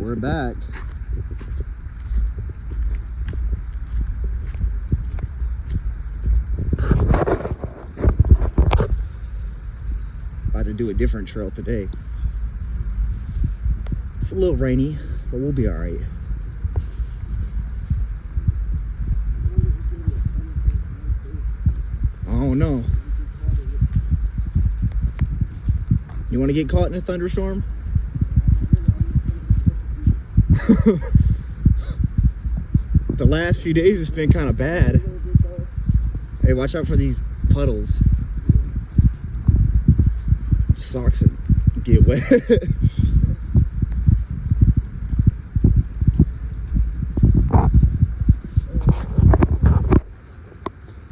we're back. About to do a different trail today. It's a little rainy, but we'll be all right. Oh no. You want to get caught in a thunderstorm? The last few days it's been kind of bad. Hey, watch out for these puddles. Socks get wet.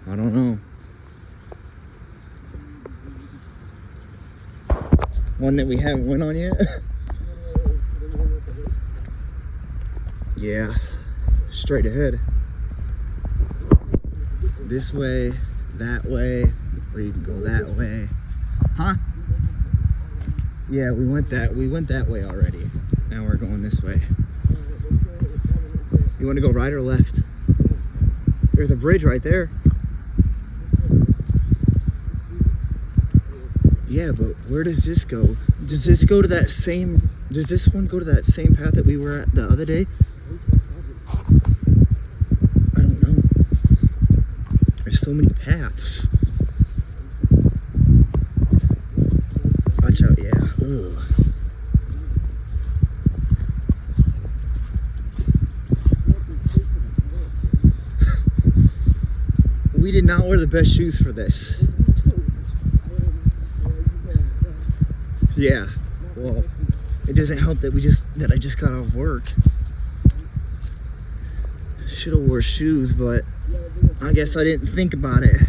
I don't know. One that we haven't went on yet. Yeah, straight ahead. This way, that way, or you can go that way. Huh? Yeah, we went that way already. Now we're going this way. You want to go right or left? There's a bridge right there. Yeah, but where does this go? Does this go to that same, does this one go to that same path that we were at the other day? I don't know. There's so many paths. Watch out, yeah. Ugh. We did not wear the best shoes for this. Yeah, well, it doesn't help that I just got off work. Should have wore shoes, but I guess I didn't think about it.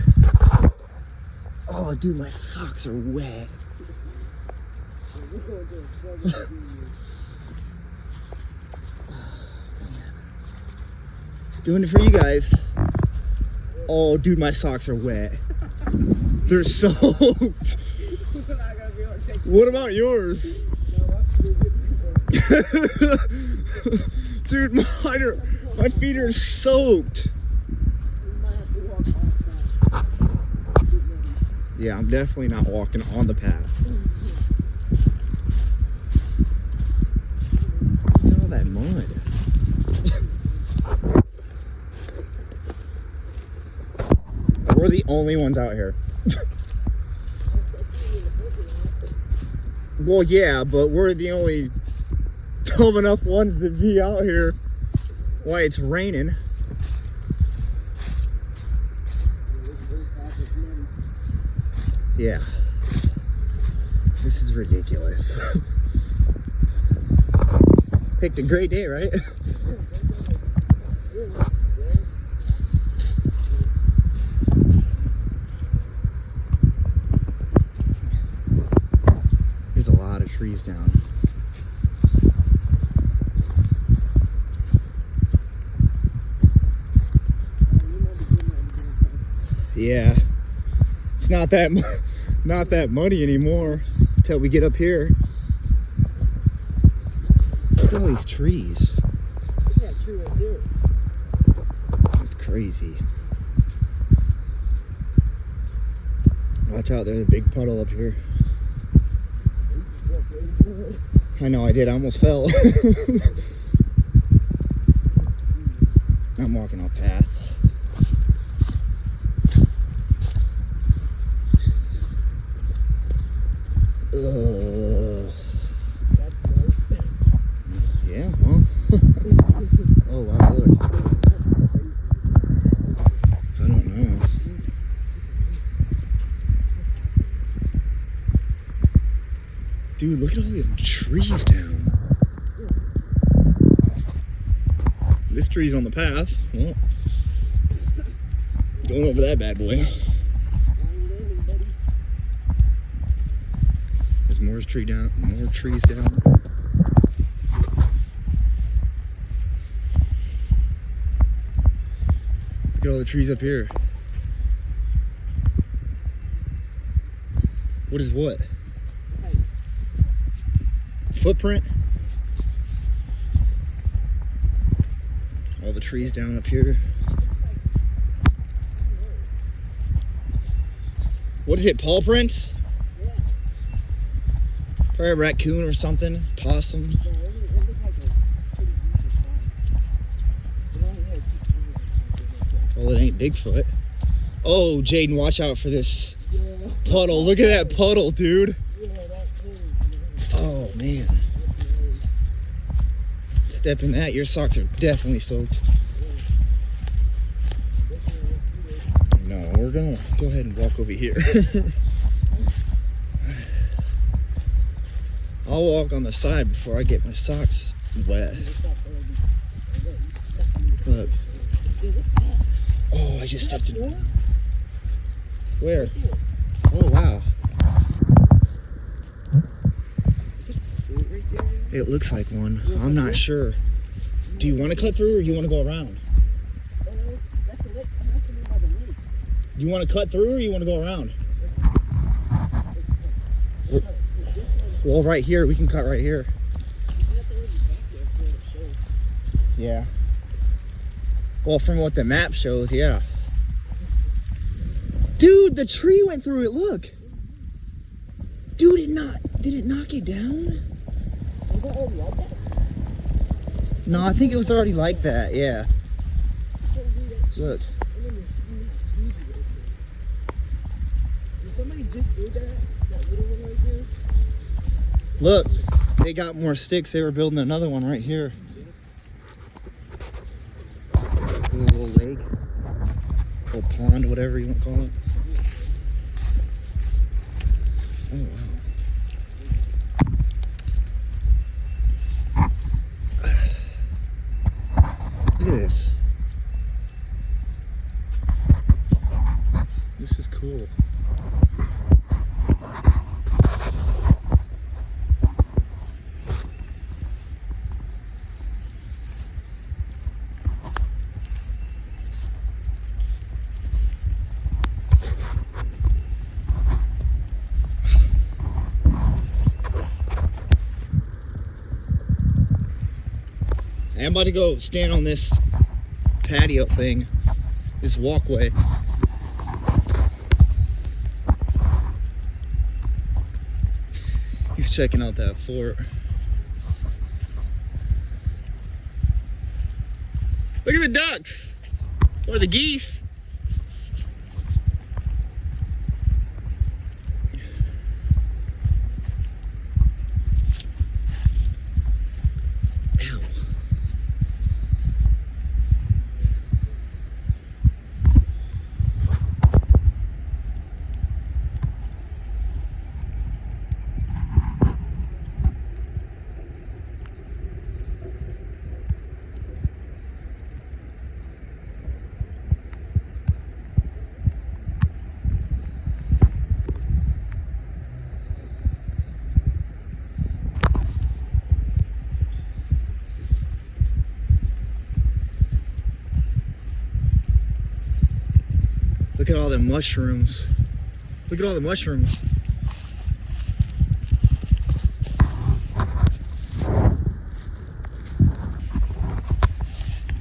Oh, dude, my socks are wet. Doing it for you guys. Oh, dude, my socks are wet. They're soaked. What about yours? Dude, my feet are soaked. Yeah, I'm definitely not walking on the path. Look at all that mud. We're the only ones out here. Well, yeah, but we're the only dumb enough ones to be out here while it's raining. Yeah. This is ridiculous. Picked a great day, right? There's a lot of trees down. Yeah, it's not that muddy anymore until we get up here. Look at all these trees. Look at that tree right there. It's crazy. Watch out, there's a big puddle up here. I know I did, I almost fell. I'm walking off path. That's nice. Yeah, huh? Oh wow, look. I don't know. Dude, look at all the trees down. This tree's on the path. Well, going over that bad boy. There's more trees down. Look at all the trees up here. What is what? Footprint? the trees down up here. What is it, paw prints? Yeah. Probably a raccoon or something, possum. No, it looked like a pretty decent size. It only had 2 trees or something. Well, it ain't Bigfoot. Oh, Jaden, watch out for this Yeah. puddle. Look at that puddle, dude. Yeah, that is. Oh, man. That's nice. Step in that, your socks are definitely soaked. No, we're gonna go ahead and walk over here. I'll walk on the side before I get my socks wet. Look. Oh, I just stepped in. Where? Oh, wow. Is it a fruit right there? It looks like one. I'm not sure. Do you want to cut through or you want to go around? That's the lake. That has to be by the lake. You want to cut through or you want to go around? Well, right here. We can cut right here. Yeah. Well, from what the map shows, yeah. Dude, the tree went through it. Look. Dude, did it knock it down? No, I think it was already like that. Yeah. Look. Did somebody just do that? That little one right there? Look. They got more sticks. They were building another one right here. A little lake. Little pond, whatever you want to call it. Oh, wow. Look at this. This is cool. I'm about to go stand on this patio thing, this walkway. He's checking out that fort. Look at the ducks, or the geese. Look at all the mushrooms. Look at all the mushrooms.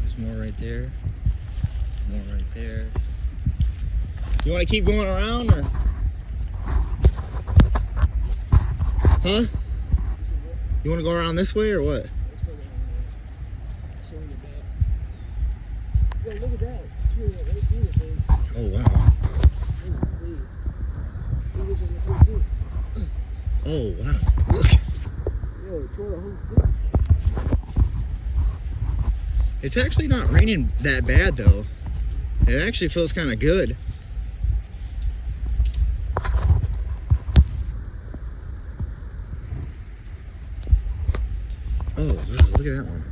There's more right there. More right there. You want to keep going around or? Huh? You want to go around this way or what? Let's go down there. Show in the back. Yo, look at that. Tree right through the thing. Oh, wow. Oh, wow. Look. Yo, it tore the whole thing. It's actually not raining that bad, though. It actually feels kind of good. Oh, wow. Look at that one.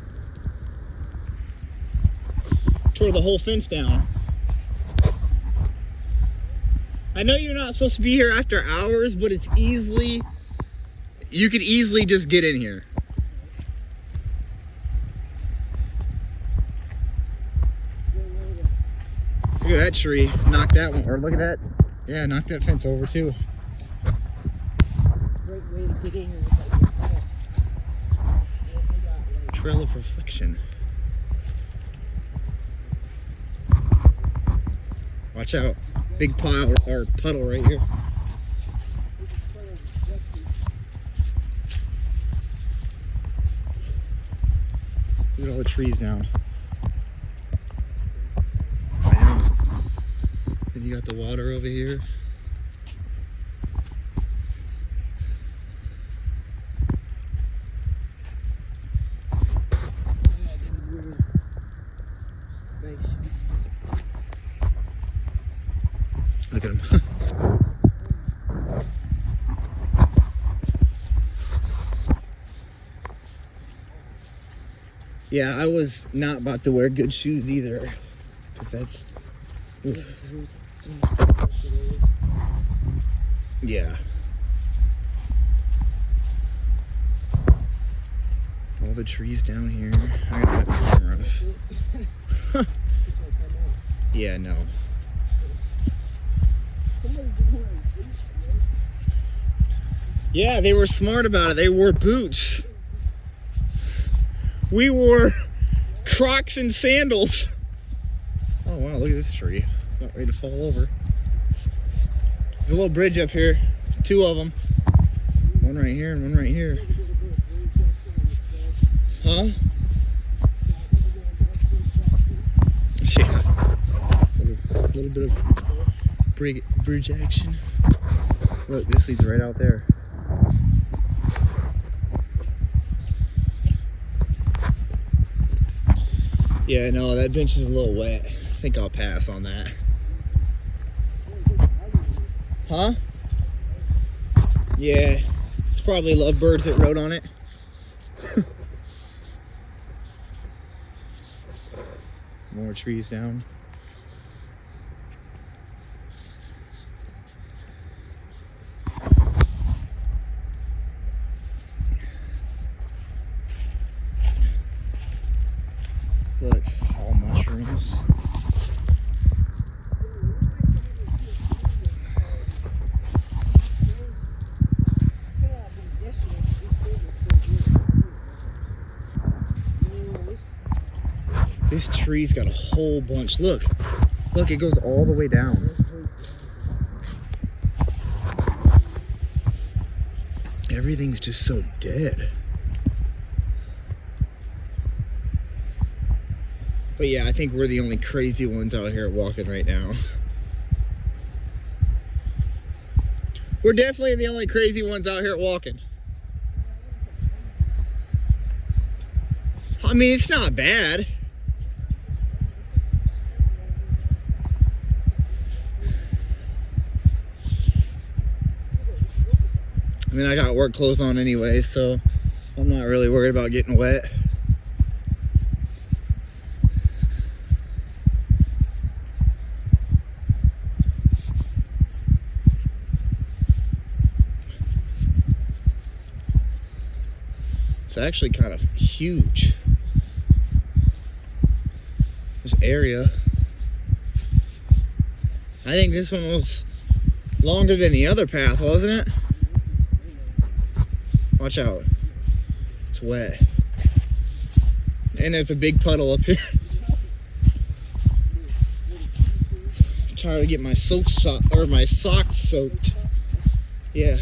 Tore the whole fence down. I know you're not supposed to be here after hours, but it's easily, you could easily just get in here. Look at that tree, knock that one, or look at that, yeah, knock that fence over too. Great way to get in here without getting caught. Yes, I got it. Trail of reflection. Watch out. Big pile or puddle right here. Look at all the trees down. I know. Then you got the water over here. Look at him. Yeah, I was not about to wear good shoes either, because that's, oof. Yeah. All the trees down here. I gotta let my camera off. Yeah, no. Yeah, they were smart about it. They wore boots. We wore Crocs and sandals. Oh wow, look at this tree. Not ready to fall over. There's a little bridge up here. 2 of them. One right here and one right here. Huh? Yeah. A little bit of bridge action. Look, this leads right out there. Yeah, no, that bench is a little wet. I think I'll pass on that. Huh? Yeah, it's probably lovebirds that rode on it. More trees down. Look, all mushrooms. This tree's got a whole bunch. Look, it goes all the way down. Everything's just so dead. But yeah, I think we're the only crazy ones out here walking right now. We're definitely the only crazy ones out here walking. I mean, it's not bad. I mean, I got work clothes on anyway, so I'm not really worried about getting wet. It's actually kind of huge, this area. I think this one was longer than the other path, wasn't it? Watch out. It's wet. And there's a big puddle up here. I'm trying to get my my socks soaked. Yeah.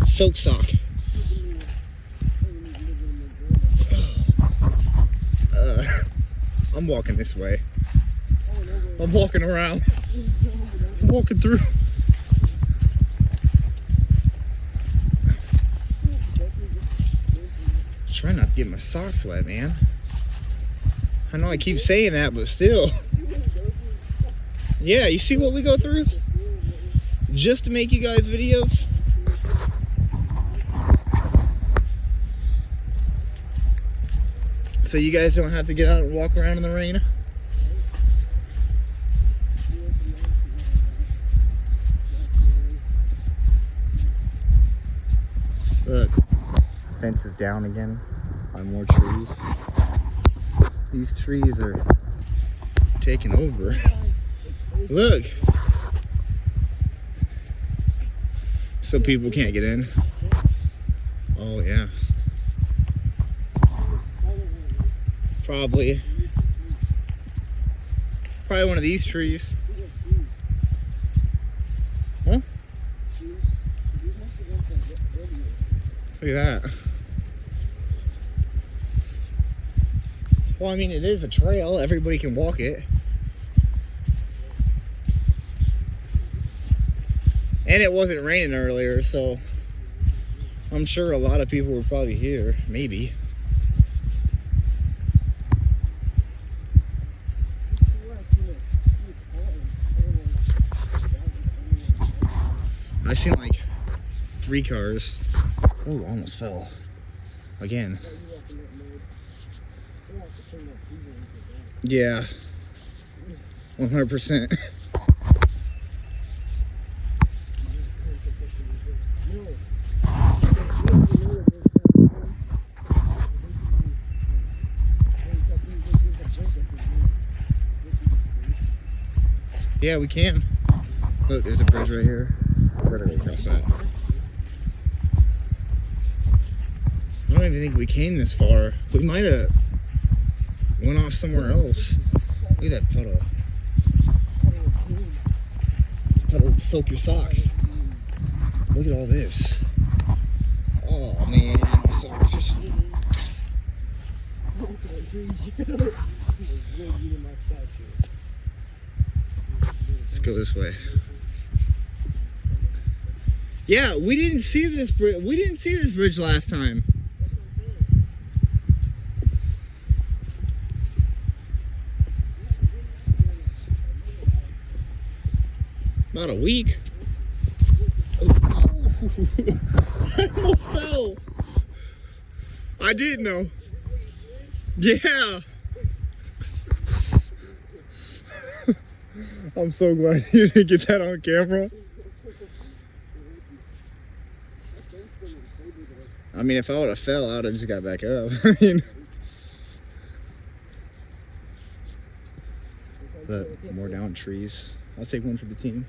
Soak sock. I'm walking this way. I'm walking around. I'm walking through. Try not to get my socks wet, man. I know I keep saying that, but still. Yeah, you see what we go through? Just to make you guys videos. So you guys don't have to get out and walk around in the rain. Look, fence is down again. Find more trees. These trees are taking over. Look. So people can't get in. Oh yeah. Probably one of these trees. Look at that. Well, I mean, it is a trail. Everybody can walk it. And it wasn't raining earlier, so I'm sure a lot of people were probably here. Maybe. I seen like 3 cars. Oh, almost fell. Again. Yeah. 100%. Yeah, we can. Look, there's a bridge right here. We're gonna go across that. I don't even think we came this far. We might have went off somewhere else. Look at that puddle. Puddle soak your socks. Look at all this. Oh man, my socks are so... Let's go this way. Yeah, we didn't see this bridge. We didn't see this bridge last time. About a week. Oh. I almost fell. I did know. Yeah. I'm so glad you didn't get that on camera. I mean, if I would have fell, I would have just got back up. I mean, but more down trees. I'll take one for the team.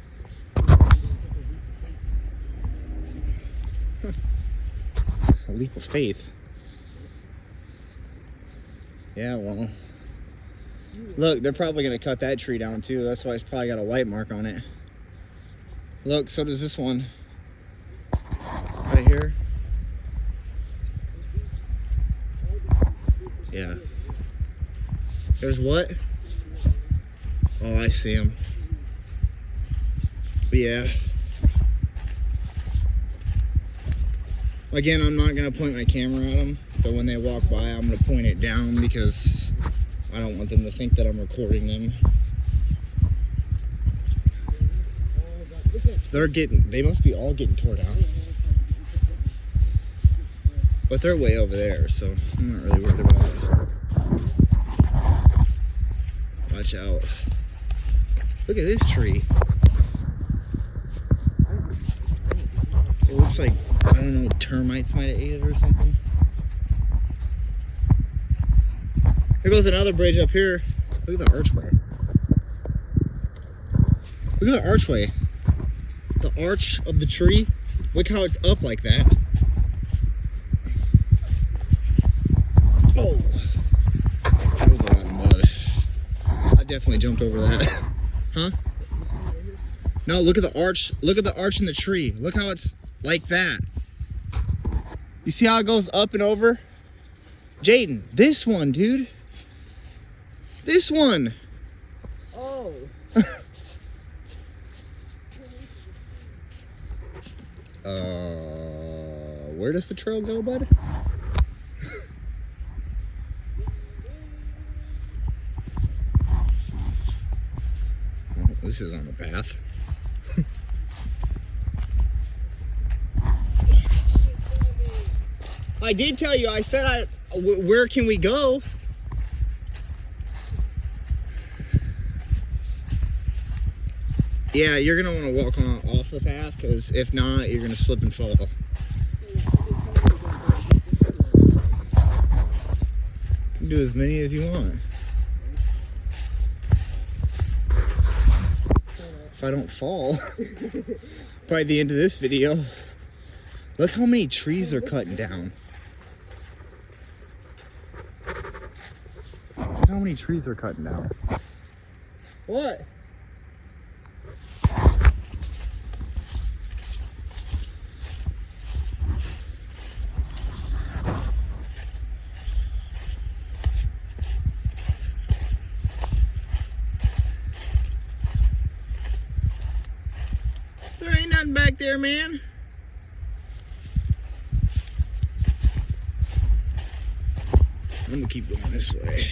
A leap of faith. Yeah, well. Look, they're probably going to cut that tree down too. That's why it's probably got a white mark on it. Look, so does this one. Right here. Yeah. There's what? Oh, I see them. But yeah. Again, I'm not going to point my camera at them. So when they walk by, I'm going to point it down because I don't want them to think that I'm recording them. They must be all getting tore down. But they're way over there, so I'm not really worried about it. Watch out. Look at this tree. It looks like, I don't know, termites might have ate it or something. There goes another bridge up here. Look at the archway. Look at the archway. The arch of the tree. Look how it's up like that. Oh. That was a lot of mud. I definitely jumped over that. Huh? No, look at the arch. Look at the arch in the tree. Look how it's like that. You see how it goes up and over? Jaden, this one, dude. This one. Oh. Where does the trail go, bud? Oh, this is on the path. I did tell you. I said, where can we go? Yeah, you're going to want to walk off the path, because if not, you're going to slip and fall. You can do as many as you want. If I don't fall by the end of this video. Look how many trees they're cutting down. Look how many trees they're cutting down. What? there, man? I'm gonna keep going this way.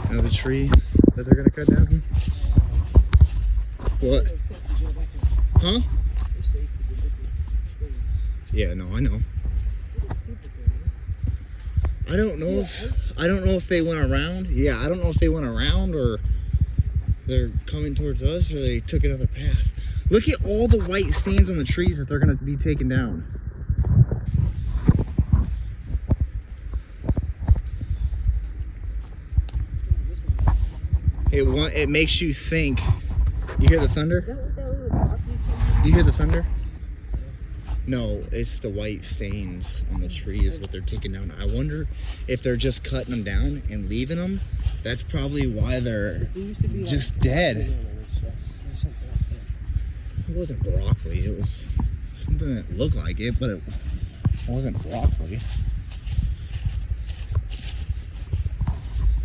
Another tree that they're gonna cut down. What? Huh? Yeah, no, I know. I don't know if they went around. Yeah, I don't know if they went around or they're coming towards us or they took another path. Look at all the white stains on the trees that they're gonna be taking down. It makes you think. You hear the thunder? You hear the thunder? No, it's the white stains on the trees what they're taking down. I wonder if they're just cutting them down and leaving them. That's probably why they're just dead. It wasn't broccoli. It was something that looked like it, but it wasn't broccoli.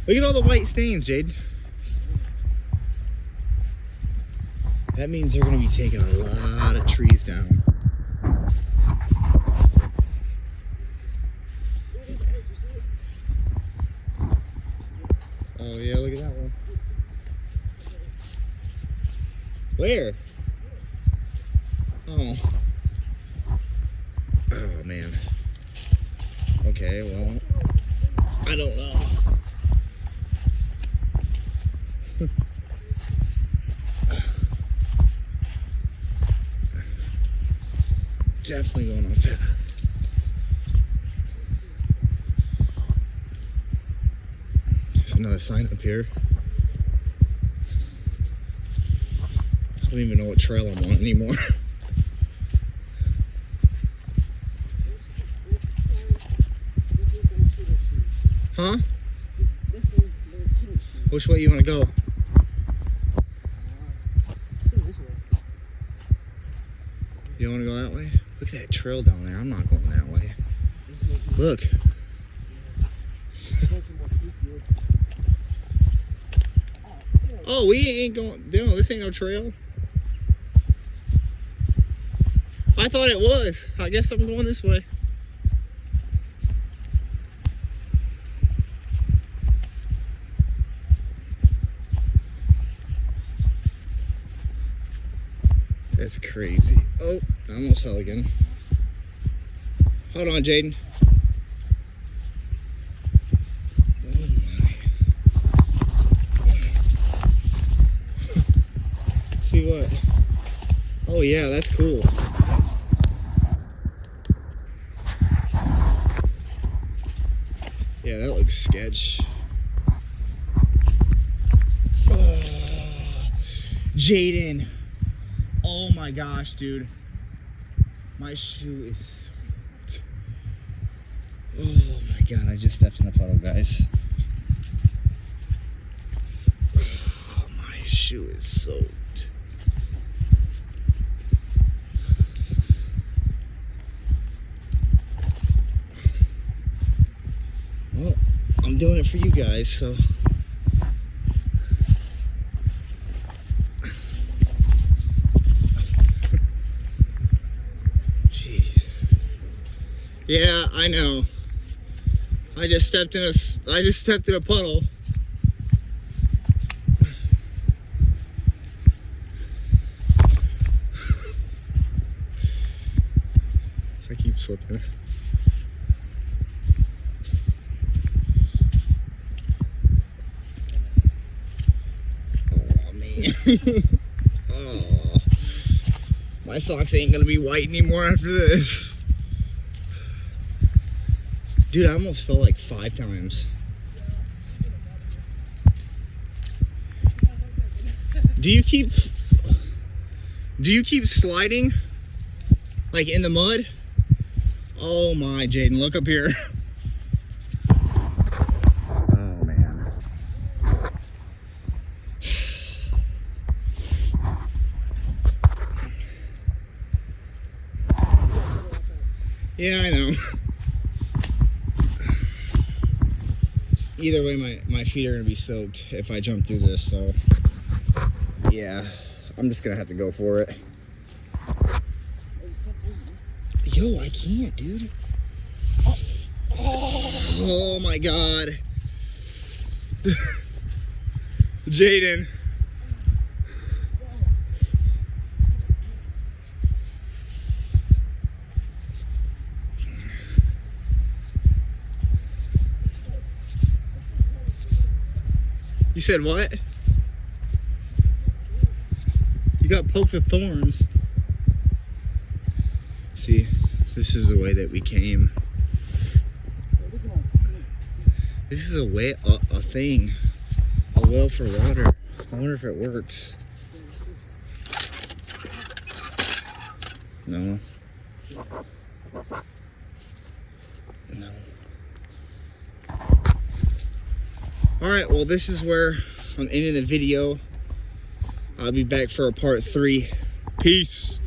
Look at all the white stains, Jade. That means they're going to be taking a lot of trees down. Oh yeah, look at that one. Where? Oh. Oh man. Okay, well, I don't know. Definitely going on path. There's another sign up here. I don't even know what trail I'm on anymore. Huh? Which way you want to go? You don't want to go that way? Look at that trail down there. I'm not going that way. Look. Oh, we ain't going. No, this ain't no trail. I thought it was. I guess I'm going this way. That's crazy. Oh, I almost fell again. Hold on, Jaden. Oh my. See what? Oh yeah, that's cool. Yeah, that looks sketch. Oh, Jaden. Oh my gosh, dude. My shoe is soaked. Oh my god, I just stepped in a puddle, guys. Oh, my shoe is soaked. Well, I'm doing it for you guys, so. Yeah, I know. I just stepped in a puddle. I keep slipping. Oh man. Oh. My socks ain't gonna be white anymore after this. Dude, I almost fell like 5 times. Do you keep sliding? Like in the mud? Oh my, Jaden, look up here. Oh man. Yeah, I know. Either way, my feet are gonna be soaked if I jump through this, so yeah, I'm just gonna have to go for it. Yo, I can't, dude. Oh my god. Jaden. You said what? You got poked with thorns. See, this is the way that we came. This is a way, a thing. A well for water. I wonder if it works. No. No. Alright, well this is where I'm ending the video. I'll be back for a part 3. Peace.